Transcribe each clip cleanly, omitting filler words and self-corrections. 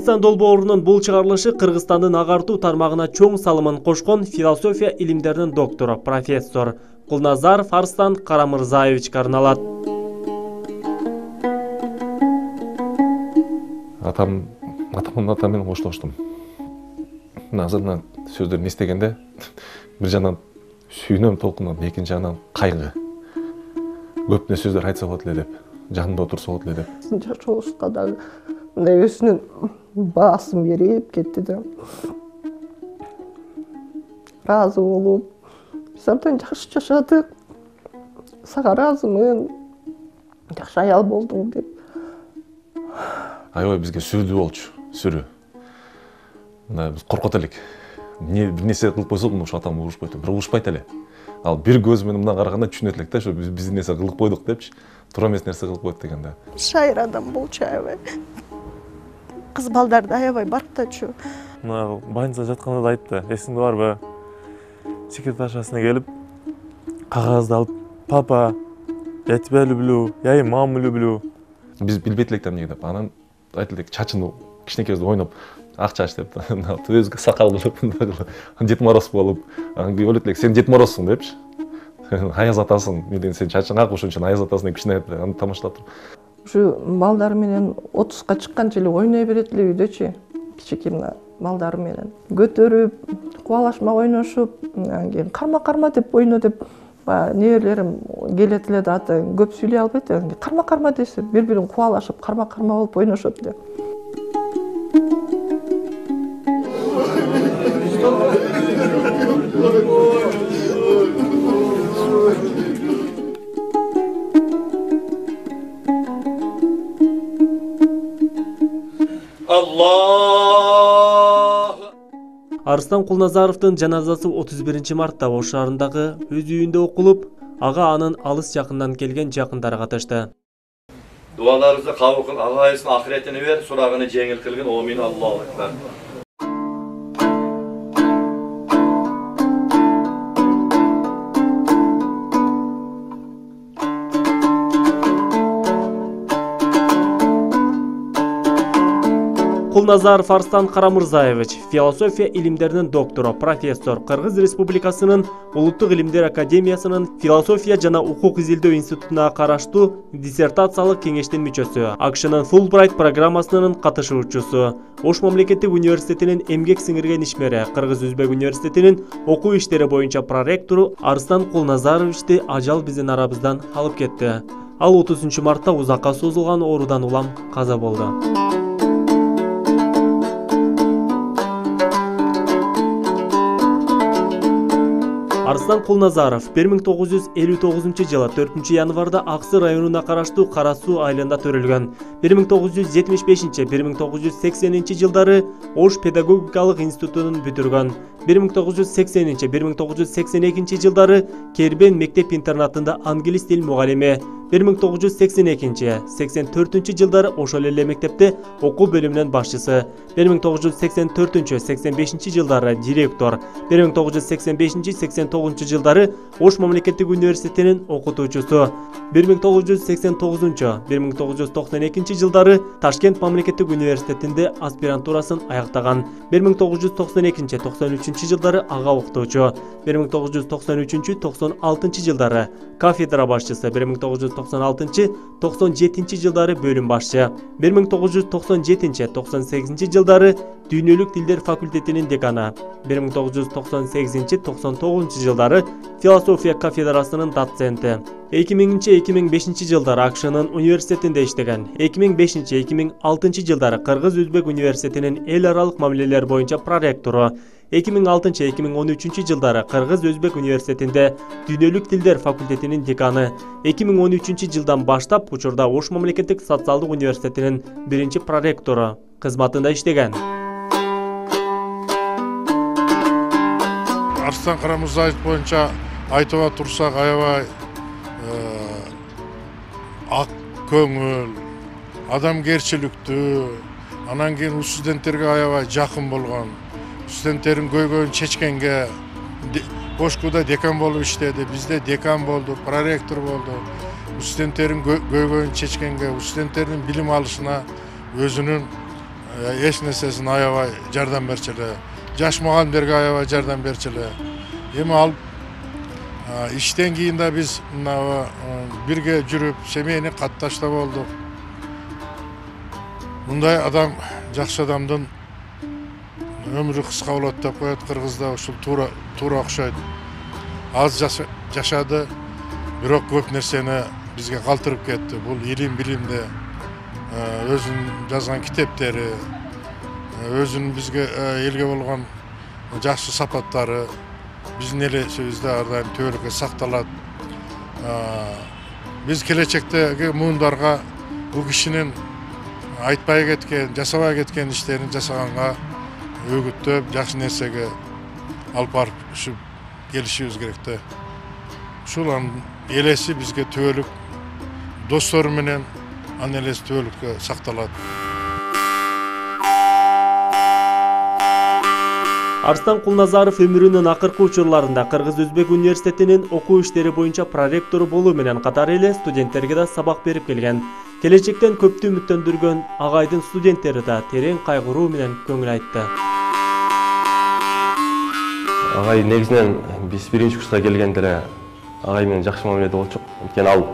Инсан долбоорунун бул чыгарылышы Кыргызстандын агартуу тармагына чоң салымын кошкон философия илимдеринин доктору, профессор Кулназаров Арстан Карамырзаевичке арналат. Атам менен коштоштум. Азырына сөздөрүн эстегенде бир жагынан сүйүнөм, толкунам, экинчи жагынан кайгы. Көп сөздөр айтса болот эле деп, жанымда отурса болот эле деп. Жашообузга дагы мындай өзүнүн баасын берип кетти да. Разы болуп, биз абдан жакшы жашадык. Сага ыраазымын, жакшы аял болдуң деп. Аябай бизге сүрдүү болчу, сүрүү. Биз коркот элек. Бир нерсе кылып койсок, ушу атам урушпайт, бирок урушпайт эле. Ал бир көз менен мындан караганда түшүнөт элек да, ошо биз нерсе кылып койдук депчи, туура эмес нерсе кылып койт деген да. Шайыр адам болчу аябай. Кыз балдарды аябай барктачу. Мына больницада жатканда да айтты, эсиңде барбы? Секретаршасына келип, кагазды алып, папа, я тебя люблю, я и маму люблю. Биз билбейт элек эмне деп, анан айтылды элек, чачын кичинекейбизде ойноп, ак чач деп, өзү сакал кылып, Дед Мороз болуп, анан ойлойт элек, сен Дед Морозсуң депчи. Аяз атасың, менден сен чачың ак, ошон үчүн Аяз атасың деп кичине аны тамаштап туруп. Ушу балдар менен 30га чыкканча эле ойной берет эле үйдөчү. Кичике мына балдар менен көтөрүп, кубалашма ойношуп, анан кийин карма деп ойно деп неберелерим келет эле да, аты көп сүйлөй албайт. Карма десе, бири-бирин кубалашып, карма болуп ойношот эле. Арстан Кулназаровдун жаназасы 31 мартта Ош шаарындагы өз үйүндө окулуп, ага анын алыс жакындан келген жакындары катышты. Дуаларыңызды кабыл кыл, Аллахтын ахиретini бер, сурагыны жеңил кылгын. Амин. Аллаху акбар. Кулназаров Арстан Карамырзаевич, философия илимдеринин доктору, профессор, Кыргыз Республикасынын Улуттук илимдер академиясынын философия жана укук изилдөө институтуна караштуу диссертациялык кеңештин мүчөсү, АКШнын Фулбрайт программасынын катышуучусу, Ош мамлекеттик университетинин эмгек сиңирген ишмери, Кыргыз-Өзбек университетинин окуу иштери боюнча проректору Арстан Кулназаровичти ажал биздин арабыздан алып кетти. Ал 30 мартта узакка созулган оорудан улам каза болду. Арстан Кулназаров 1959 жылы 4 январда Аксы районуна караштуу Кара Суу айылында төрөлгөн. 1975-1980 жылдары Ош педагогикалык институтун бүтүргөн. 1980-1982 жылдары Кербен мектеп-интернатында англис тил мугалими. 1982-84 жылдары ошол эле мектепте окуу бөлүмүнүн башчысы. 1984-85 жылдары директор. 1985-89 жылдары Ош мамлекеттик университетинин окутуучусу. 1989-1992 жылдары Ташкент мамлекеттик университетинде аспирантурасын аяктаган. 1992-93 жылдары ага окутуучу. 1993-96 жылдары кафедра башчысы. 1996-97 жылдары бөлүм башчы. 1997-98 жылдары Дүйнөлүк тилдер факультетинин деканы. 1998-99 жылдары философия кафедрасынын доценти. 2000-2005 жылдары АКШнын университетинде иштеген. 2005-2006 жылдары Кыргыз-Өзбек университетинин эл аралык мамилелер боюнча проректору. 2006-2013 жылдары Кыргыз-Өзбек университетинде Дүйнөлүк тилдер факультетинин деканы. 2013 жылдан баштап учурда Ош мамлекеттик социалдык университетинин биринчи проректору кызматында иштеген. Арстан Карамырзаев боюнча айтыба турсак, аябай ак көңүл, адамгерчиликтүү, анан кийин студенттерге аябай жакын болгон. Студенттердин көйгөйүн чечкенге Ошкуда декан болуп иштеди, бизде декан болду, проректор болду. Студенттердин көйгөйүн чечкенге, студенттердин билим алышына өзүнүн эч нерсесин аябай жардам берчү эле. Жаш мугалимдерге аябай жардам берчү эле. Эми ал иштен кийин да биз мына бирге жүрүп, семейный катташта болдук. Мындай адам, жакшы адамдын өмүрү кыска болот деп коет Кыргызда, ушул туура окшойт. Аз жашады, бирок көп нерсени бизге калтырып кетти. Бул илим билимде өзүнүн жазган китептери, өзүнүн бизге элге болгон жакшы сапаттары биздин эл эсибизде ар дайым түбөлүккө сакталат. Биз келечектеги муундарга бул кишинин айтпай кеткен, жасабай кеткен иштерин жасаганга өгүттөп, жакшы нерсеге алып барып келишибиз керек да. Ушул анын элеси бизге түбөлүк достору менен анын элеси түбөлүккө сакталат. Арстан Кулназаров өмүрүнүн акыркы учурларында Кыргыз-Өзбек университетинин окуу иштери боюнча проректору болуу менен катар эле студенттерге да сабак берип келген. Келечектен көптү үмүттөндүргөн агайдын студенттери да терең кайгыруу менен көңүл айтты. Агай негизинен биз биринчи курска келгенде эле агай менен жакшы мамиледе болчук. Анткени ал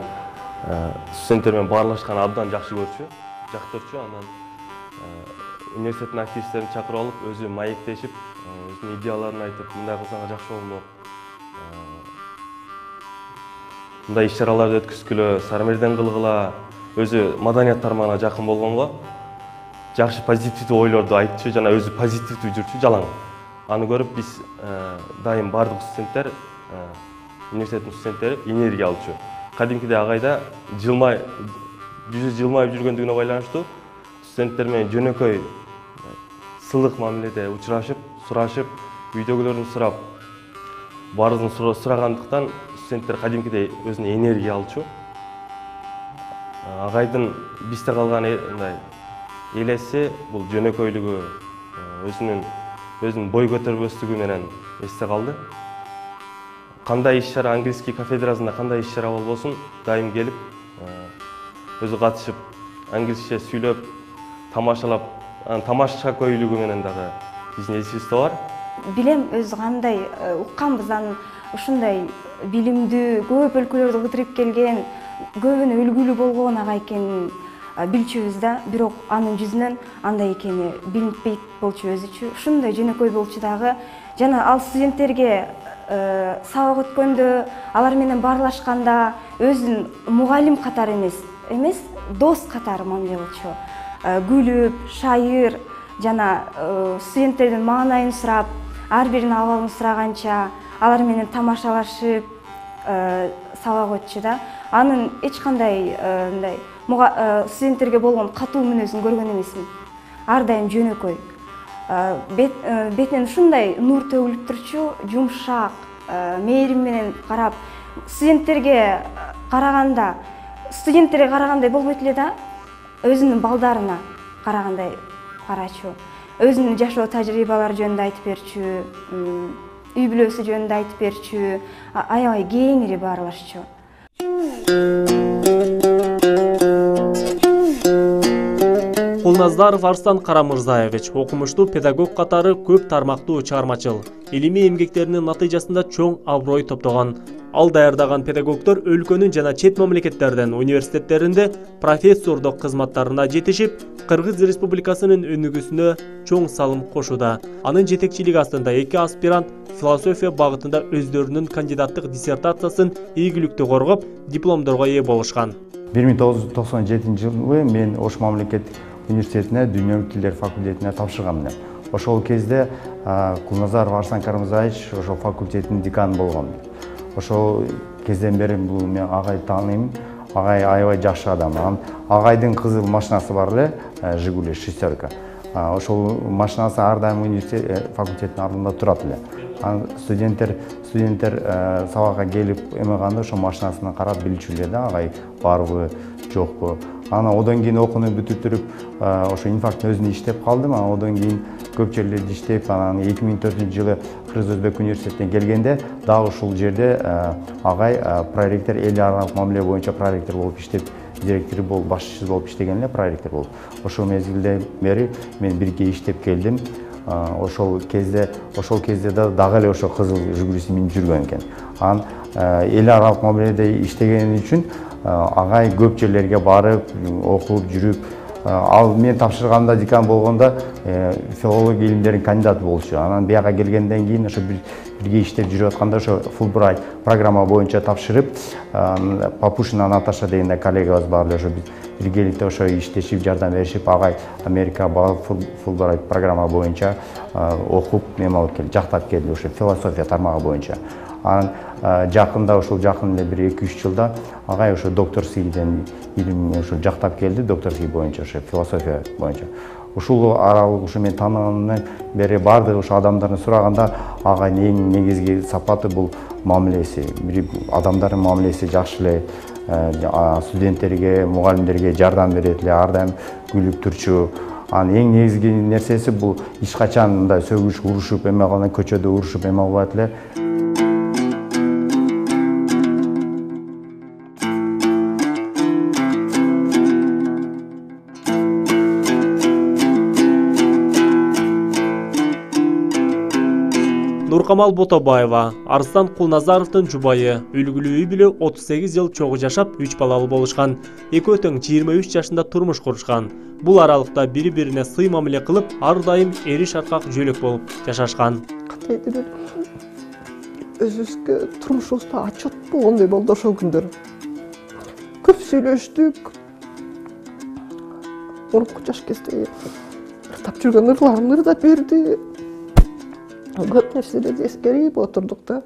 студенттер менен баарлашканды абдан жакшы көрчү, жактырчу. Анан университеттин активисттерин чакырып алып, өзү маектешип, өзүнүн идеяларын айтып, мындай кылсаң жакшы болмок. Мындай иш-чараларды өткүзгүлө, Сарамерден кылгыла, өзү маданият тармагына жакын болгонго жакшы позитивдүү ойлорду айтчу жана өзү позитивдүү жүрчү жалаң. Аны көрүп биз дайым бардык студенттер, университеттин студенттери энергия алчу. Кадимкиде агайда жүзү жылмайып жүргөндүгүнө байланыштуу студенттер менен жөнөкөй сылык мамиледе учурашып, сурашып, үйдөгүлөрүн сурап, баардыгын сурагандыктан студенттер кадимкидей өзүнө энергия алчу. Агайдын бизде калган элеси бул жөнөкөйлүгү, өзүнүн бой көтөрбөстүгү менен эсте калды. Кандай иш-чара, английский кафедрасында кандай иш-чара болбосун, дайым келип, өзү катышып, англисче сүйлөп, тамашалап, тамаша көйлүгү менен дагы биздин эсибизде бар. Билем өзү кандай укканбыз, анын ушундай билимдүү, көп өлкөлөрдү кыдырып келген, көбүнө үлгүлүү болгон агай экенин билчүбүз да, бирок анын жүзүнөн андай экени билинбейт болчу өзүчү. Ушундай жөнөкөй болчу дагы. Жана ал студенттерге сабак өткөндө, алар менен баарлашканда өзүн мугалим катары эмес, дос катары мамиле кылчу. Күлүп, шайыр, жана студенттердин маанайын сурап, ар биринин абалын сураганча, алар менен тамашалашып сабак өтчү да. Анын эч кандай студенттерге болгон катуу мүнөзүн көргөн эмесмин. Ар дайым жөнөкөй. Бетинен ушундай нур төгүлүп турчу, жумшак, мээрим менен карап, студенттерге карагандай болбойт эле да, өзүнүн балдарына карагандай карачу. Өзүнүн жашоо тажрыйбалары жөнүндө айтып берчү, үй бүлөсү жөнүндө айтып берчү, аябай кеңири баарлашчу. Кулназаров Арстан Карамырзаевич окумуштуу педагог катары көп тармактуу чыгармачыл, илимий эмгектеринин натыйжасында чоң аброй топтогон. Ал даярдаган педагогдор өлкөнүн жана чет мамлекеттердин университеттеринде профессордук кызматтарына жетишип, Кыргыз Республикасынын өнүгүүсүнө чоң салым кошууда. Анын жетекчилиги астында 2 аспирант философия багытында өздөрүнүн кандидаттык диссертациясын ийгиликтүү коргоп, дипломдорго ээ болушкан. 1997 жылы мен Ош мамлекеттик университетине дүйнөлүк тилдер факультетине тапшыргам элем. Ошол кезде Кулназаров Арстан Карамырзаевич ошол факультеттин деканы болгон. Ошол кезден бери бул мен агайды тааныйм. Агай аябай жакшы адам. Агайдын кызыл машинасы бар эле, Жигули шестерка. Ошол машинасы ар дайым университет факультеттин алдында турат эле. Студенттер сабакка келип эмеганда ошол машинасына карап билчү эле да, агай барбы, жокпу. Ана одан кийин окууну бүтүрүп, ошо инфаркттын өзүндө иштеп калдым. Одан кийин көп жерлерде иштеп, анан 2004-жылы Кыргыз-Өзбек университетине келгенде дагы ушул жерде агай проректор, эл аралык мамиле боюнча проректор болуп иштеп директор болуп, башчысы болуп иштеген эле, проректор болуп. Ошол мезгилден бери мен бирге иштеп келдим. Ошол кезде дагы эле ошо кызыл жигулиси минип жүргөн экен. Анан эл аралык мамиледе иштеген үчүн агай көп жерлерге барып, окуп жүрүп, ал мен тапшырганда декан болгондо филология илимдеринин кандидаты болчу. Анан бияка келгенден кийин ошо бирге иштеп жүрүп атканда ошо Фулбрайт программа боюнча тапшырып, Папушина Наташа деген коллегабыз бар эле, ошо биргеликте ошо иштешип, жардам беришип, агай Америкага барып Фулбрайт программа боюнча окуп, нем алып келди, жактап келди, ошо философия тармагы боюнча. Анан жакында ошол жакын эле 1-2-3 жылда агай ошо докторскийден илим ошо жактап келди, докторский боюнча, ошо философия боюнча. Ушул аралык ушу мен тааныгандан бери баардык ошо адамдардан сураганда агайдын эң негизги сапаты бул мамилеси. Бир адамдардын мамилеси жакшы эле, студенттерге, мугалимдерге жардам берет эле, ар дайым күлүп турчу. Анын эң негизги нерсеси бул эч качан мындай сөгүш, урушуп, эме кылганда көчөдө урушуп эме кылбайт эле. Нуркамал Ботобаева, Арыстан Кулназаровдун жубайы, үлгүлүү үй бүлө 38 жыл чогуу жашап, 3 балалы болушкан. Экөө тең 23 жашында турмуш курушкан. Бул аралыкта бири-бирине сый мамиле кылып, ар дайым эри шаркак жөлөк болуп жашашкан. Катайдыр өзүбүзгө турмушубузда отчет болгондой болду ошол күндөр. Көп сүйлөштүк. Мурунку жаш кезде ырдап жүргөн ырларымды ырдап берди. Көп нерселерди эскерип отурдук да.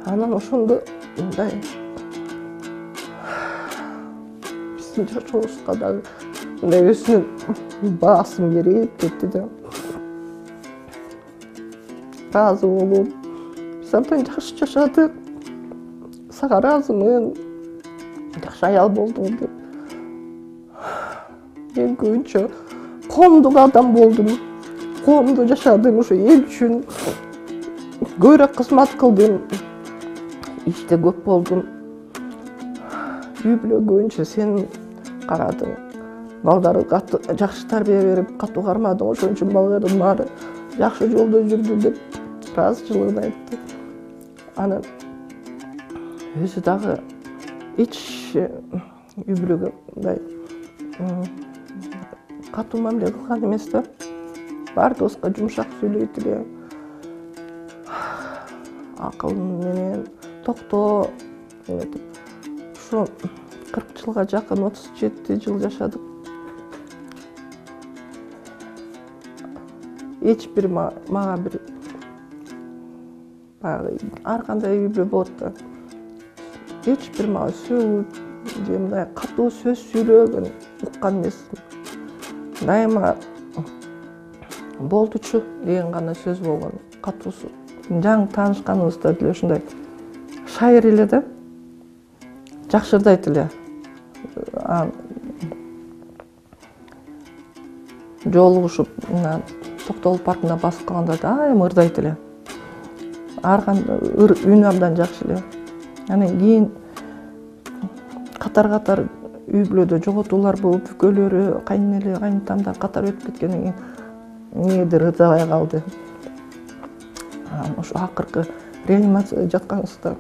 Анан ошондо мындай биздин жашообузга дагы мындай өзүнүн баасын берип кетти да. Разы болуп, биз абдан жакшы жашадык. Сага ыраазымын, жакшы аял болдуң деп. Мен көбүнчө коомдук адам болдум. Коомдо жашадым, ошо эл үчүн көбүрөөк кызмат кылдым. Иште көп болдум. Үй бүлө көбүнчө сен карадың. Балдарды жакшы тарбия берип, катуу кармадың, ошон үчүн балдардын баары жакшы жолдо жүрдү деп ыраазычылыгын айтты. Анан өзү дагы эч үй бүлөгө мындай катуу мамиле кылган эмес да. Бардыбызга жумшак сүйлөйт эле. Акыл менен токтоо эметип. Ушу 40 жылга жакын 37 жыл жашадык. Эч бир мага бир баягы ар кандай үй бүлө болот да. Эч бир мага сөгүп же мындай катуу сөз сүйлөгөн уккан эмесмин. Дайыма болдучу деген гана сөз болгон, катуусу. Жаңы таанышканыбызда деле ушундай шайыр эле да. Жакшы ырдайт эле. Жолугушуп, Токтогул паркына басып калганда дайым ырдайт эле. Ар кандай үнү абдан жакшы эле. Анан кийин катар үй бүлөдө жоготуулар болуп, үпкөлөрү, кайненеле, кайнатамдар катар өтүп кеткенден кийин эмнегедир ырдабай калды. Ошо акыркы реанимацияда жатканыбызда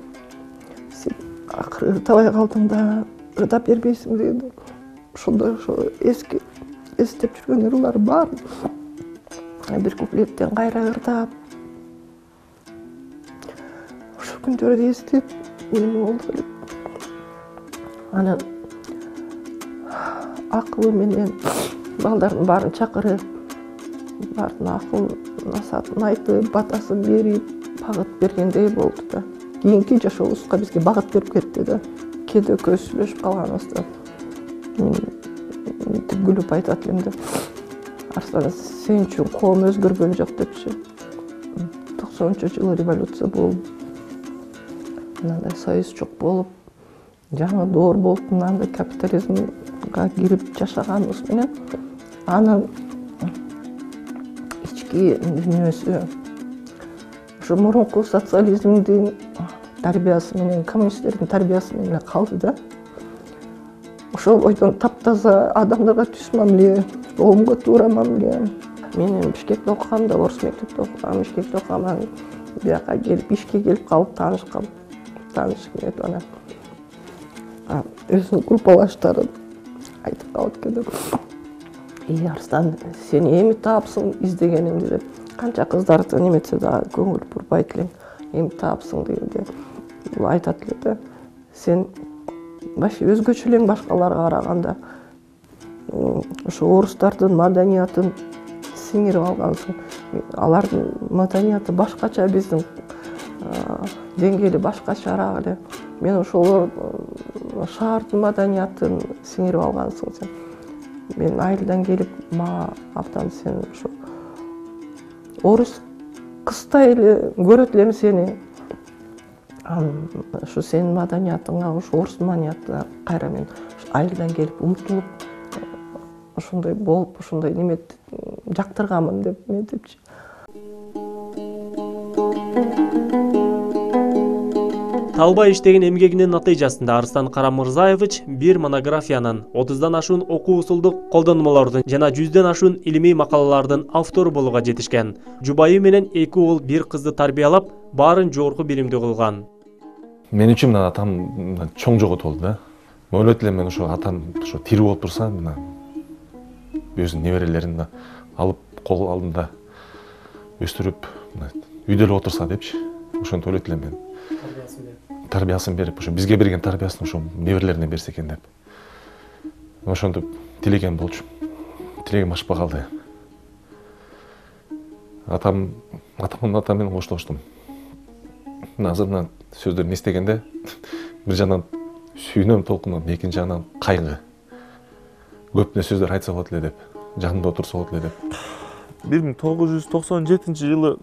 акыры ырдабай калдың да, ырдап бербейсиң деди. Ошондо ошо эстеп жүргөн ырлар бар. Бир куплеттен кайра ырдап. Ошо күндөрдү эстеп, эме болду эле. Анан акылы менен балдардын баарын чакырып, баардын акыл насаатын айтып, батасын берип, багыт бергендей болду да. Кийинки жашообузга бизге багыт берип кетти да. Кээде экөөбүз сүйлөшүп калганыбызда мен мынтип күлүп айтат элем да. Арслан, сен үчүн коом өзгөргөн жок депчи. 90-жылы революция болуп, мындай союзчук болуп, жаңы доор болуп, мындай капитализмга кирип жашаганыбыз менен анын ички дүнүйөсү ошо мурунку социализмдин тарбиясы менен, коммунисттердин тарбиясы менен калды да. ошол бойдон таптаза адамдарга түз мамиле, коомго туура мамиле. Мен Бишкекте окугам да, орус мектепте окугам, Бишкекте окугам, анан бияка келип, ишке келип калып таанышкам. Таанышып этип анан өзүнүн группалаштары айтып калат экен. Арстан, сен эми таапсың издегениңди деп. Канча кыздарды неметсе да көңүл бурбайт элең. Эми таапсың дегенде бул айтат эле да. Сен вообще өзгөчө элең башкаларга караганда. Ошо орустардын маданиятын сиңирип алгансың. Алардын маданияты башкача, биздин деңгээли башкачараак эле. Мен ошол шаардын маданиятын сиңирип алгансың сен. Мен айылдан келип, мага абдан сен ошо орус кыздай эле көрөт элем сени. Ошо сенин маданиятыңа, ошо орус маданиятына кайра мен айылдан келип умтулуп, ошондой болуп, ошондой немет жактырганмын деп мен депчи. Талбай иштеген эмгегинин натыйжасында Арстан Карамырзаевич бир монографиянын, 30дан ашуун окуу усулдук колдонмолордун жана 100ден ашуун илимий макалалардын автору болууга жетишкен. Жубайы менен 2 уул 1 кызды тарбиялап, баарын жогорку билимдүү кылган. Мен үчүн мына атам чоң жогот болду да. Ойлойт элем, мен ошо атам ошо тирүү болуп турса, мына өзүнүн неберелерин алып кол алдында өстүрүп, үйдө эле отурса депчи. Ошентип ойлойт элем мен. Тарбиясын берип, ошо бизге берген тарбиясын ошо неберелерине берсе экен деп. Ошентип тилеген болчу. Тилегим ашпай калды. Атам менен коштоштум. Азыр мына сөздөрүн эстегенде бир жагынан сүйүнөм, толкунам, экинчи жагынан кайгы. Көптөн сөздөр айтса болот эле деп, жанымда отурса болот эле деп. 1997-жылы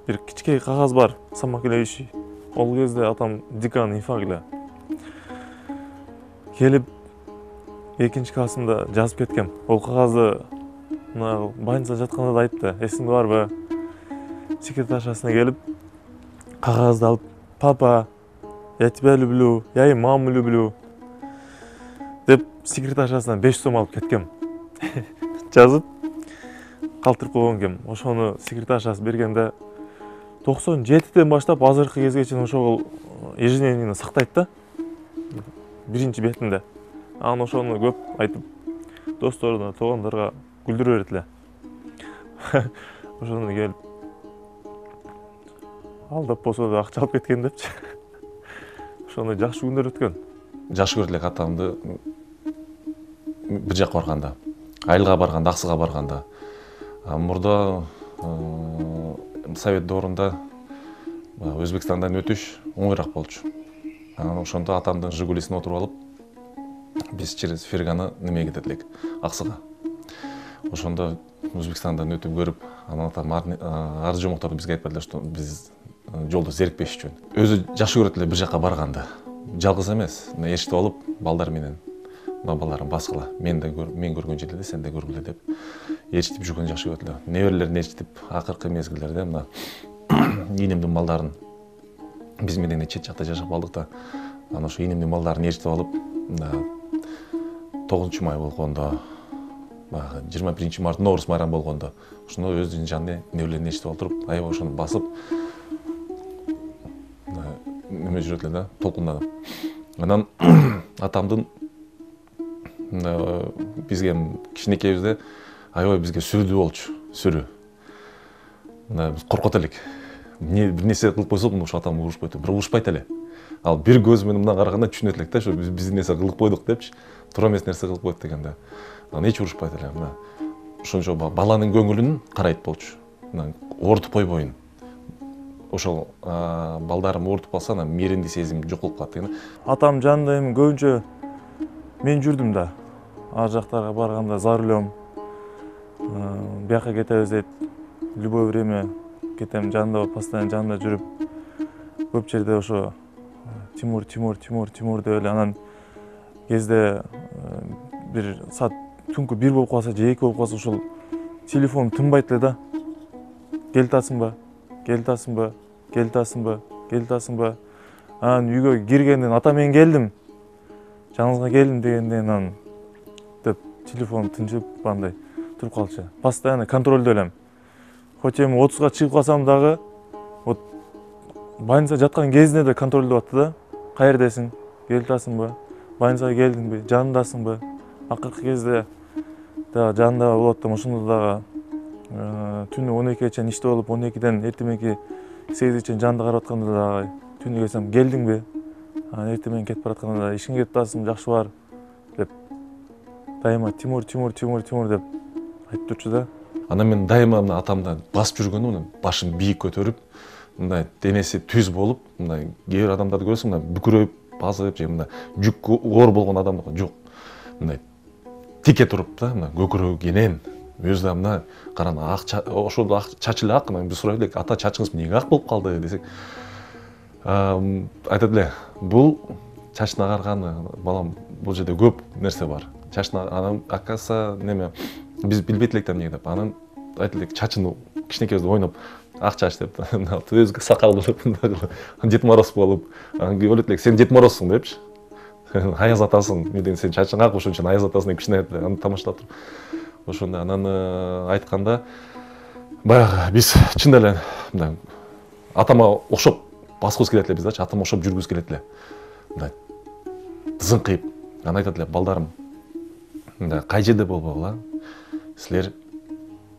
bir кичкей кагаз бар, самокелеющий. Ол кезде атам декан инфагиле. Келип, 2-классымда жазып кеткем. Ол кагазды больницада жатканда да айтты. Эсиңде барбы? Секретаршасына келип, кагазды алып, папа, я тебя люблю, я и маму люблю. Деп секретаршасынан 5 сом алып кеткем. Жазып, калтырып койгон экен. Ошону секретаршасы бергенде 97-ден баштап азыркы кезге чейин ошол ежедневныйны сактайт да. Биринчи бетинде. Анан ошону көп айтып, досторуна, туугандарга күлдүрө берет эле. Ошону келип алдап болсо да акча алып кеткен депчи. Ошондой жакшы күндөр өткөн. Жакшы көрөт элек атамды бир жакка барганда, айылга барганда, аксыга барганда. Мурда Совет доорунда Өзбекстандан өтүш оңойраак болчу. Анан ошондо атамдын Жигулисине отуруп алып, биз через Ферганы немеге кетет элек, Аксыга. Ошондо Өзбекстандан өтүп көрүп, анан атам ар жомокторду бизге айтпадылар, что биз жолдо зерикпеш үчүн. Өзү жакшы көрөт эле бир жакка барганда. Жалгыз эмес, эшитип алып, балдар менен балдарым баскыла. Мен көргөн жерде сен да көргүлө деп ээрчитип жүргөн жакшы көрөт эле. Неберелерин ээрчитип, акыркы мезгилдерде мына ийнемдин балдарын биз менен чет жакта жашап алдык да. Анан ошо ийнемдин балдарын ээрчитип алып, 9-май болгондо, 21 Ноорус майрам болгондо, ошондо өзүнүн жанды неберелерин ээрчитип отуруп, аябай ошону басып неме жүрөт эле да, толкунданып. Анан атамдын бизге кичинекейбизде аябай бизге сүрдүү болчу, сүрүү. Биз коркот элек. Бир нерсе кылып койсок, ошо атам урушпайт, бирок урушпайт эле. Ал бир көз менен мындан караганда түшүнөт элек да, ошо биз нерсе кылып койдук депчи, туура эмес нерсе кылып койдук дегенде. Анан эч урушпайт эле. Ошончо баланын көңүлүн карайт болчу. Оорутуп койбойн. Ошол балдарым оорутуп калса, анан мээримдик сезим жок болуп калат деген. Атам жанында эми көбүнчө мен жүрдүм да. Ар жактарга барганда за рулем. Бияка кетебиз дейт. Любое время кетем, жанында постоянно жанында жүрүп, көп жерде ошо Тимур деп эле анан кезде бир саат түнкү 1 болуп калса, же 2 болуп калса, ошол телефон тынбайт эле да. Келтасыңбы? Анан үйгө киргенден ата мен келдим. Жаңыңызга келдим дегенден анан деп телефон тынчып андай туруп калчу. Постоянно контролдо элем. Хоть эми 30га чыгып калсам дагы, вот больница жаткан кезинде да контролдоп атты да. Каердесиң? Келип атасыңбы? Больницага келдиңби? Жанындасыңбы? Акыркы кезде да жанында болот да, ошондо дагы түнү 12-ге чейин иште болуп, 12-ден эртеменки 8-ге чейин жанында карап атканда дагы түнү келсем, келдиңби? Эртемен кетип баратканда да ишиңе кетип атасың, жакшы бар деп дайыма Тимур деп айтып турчу да. Анан мен дайыма мына атамды басып жүргөнүм, башын бийик көтөрүп, мындай денеси түз болуп, мындай кээ бир адамдарды көрөсүң, мындай бүкүрөйүп, басып же мындай жүк оор болгон адам жок. Мындай тике туруп да, мына көкүрөгүнен өзү да мына карана ошол чачы эле ак, биз сурайт элек, ата чачыңыз эмнеге ак болуп калды десек, айтат эле, бул чачын агарганы, балам, бул жерде көп нерсе бар. Чачын анан акаса неме биз билбейт элек эмне деп, анан айтат элек, чачын кичинекейбизде ойноп ак чач деп, өзү сакал кылып, Дед Мороз болуп, анан ойлойт элек, сен Дед Морозсуң депчи. Аяз атасың, менден сен чачың ак, ошон үчүн Аяз атасың деп кичине аны тамашалап туруп. Ошондо анан айтканда баягы биз чын эле мындай атама окшоп баскыбыз келет эле биздачы, атама окшоп жүргүбүз келет эле. Мындай зыңкыйып, анан айтат эле, балдарым, мындай кай жерде болбогула, силер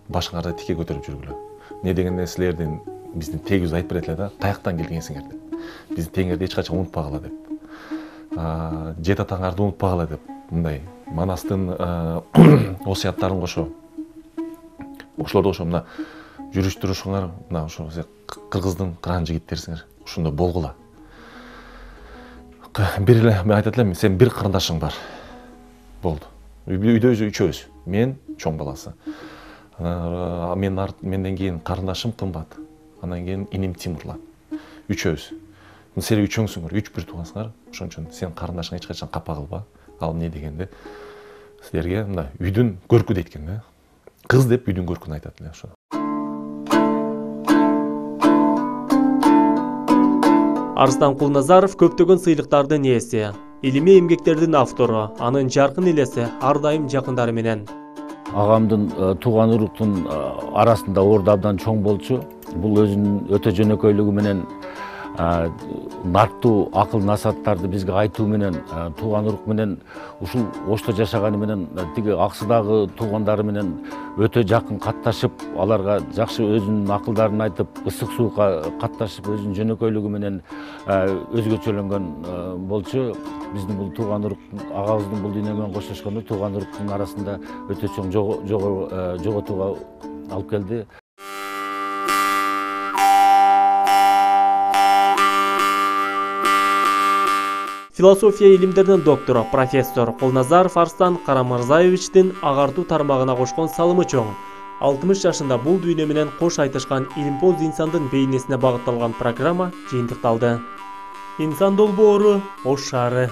башыңарды тике көтөрүп жүргүлө. Не дегенде силердин биздин тегибиз айтып берет эле да, каяктан келгенсиңер деп. Биздин тегиңерди эч качан унутпагыла деп. Жет атаңарды унутпагыла деп. Мындай Манастын осуяттарын кошо. Ошолорду ошо мына жүрүш-турушуңар, мына ошо кыргыздын кыран жигиттерсиңер. Ошондой болгула. Бир эле мен айтат элем, сен бир карындашың бар. Болду. Үйдө үчөөбүз. Мен чоң баласы. Менден кийин карындашым Кымбат. Андан кийин иним Тимурлан. Үчөөбүз. Силер үчөөңсүңөр, 3-1 туугансыңар. Ошон үчүн сен карындашыңа эч качан капа кылба. Ал не дегенде силерге мындай үйдүн көркү дейт экен да. Кыз деп үйдүн көркүн айтат эле ошо. Арыстан Кулназаров көптөгөн сыйлыктардын ээси, илимий эмгектердин автору, анын жаркын элеси ар дайым жакындары менен. Агамдын тууган уруктун арасында орду абдан чоң болчу. Бул өзүнүн өтө жөнөкөйлүгү менен нарктуу акыл насааттарды бизге айтуу менен, тууган урук менен ушул Ошто жашаганы менен тиги Аксыдагы туугандары менен өтө жакын катташып, аларга жакшы өзүнүн акылдарын айтып, ысык суукка катташып, өзүнүн жөнөкөйлүгү менен өзгөчөлөнгөн болчу. Биздин бул тууган урук, агабыздын бул дүйнө менен коштошкондо тууган уруктун арасында өтө чоң жоготууга алып келди. Философия илимдеринин доктору, профессор Кулназаров Арстан Карамырзаевичтин агартуу тармагына кошкон салымы чоң. 60 жашында бул дүйнө менен кош айтышкан илимпоз инсандын бейнесине багытталган программа жыйынтыкталды. Инсан долбоору Ош шаары.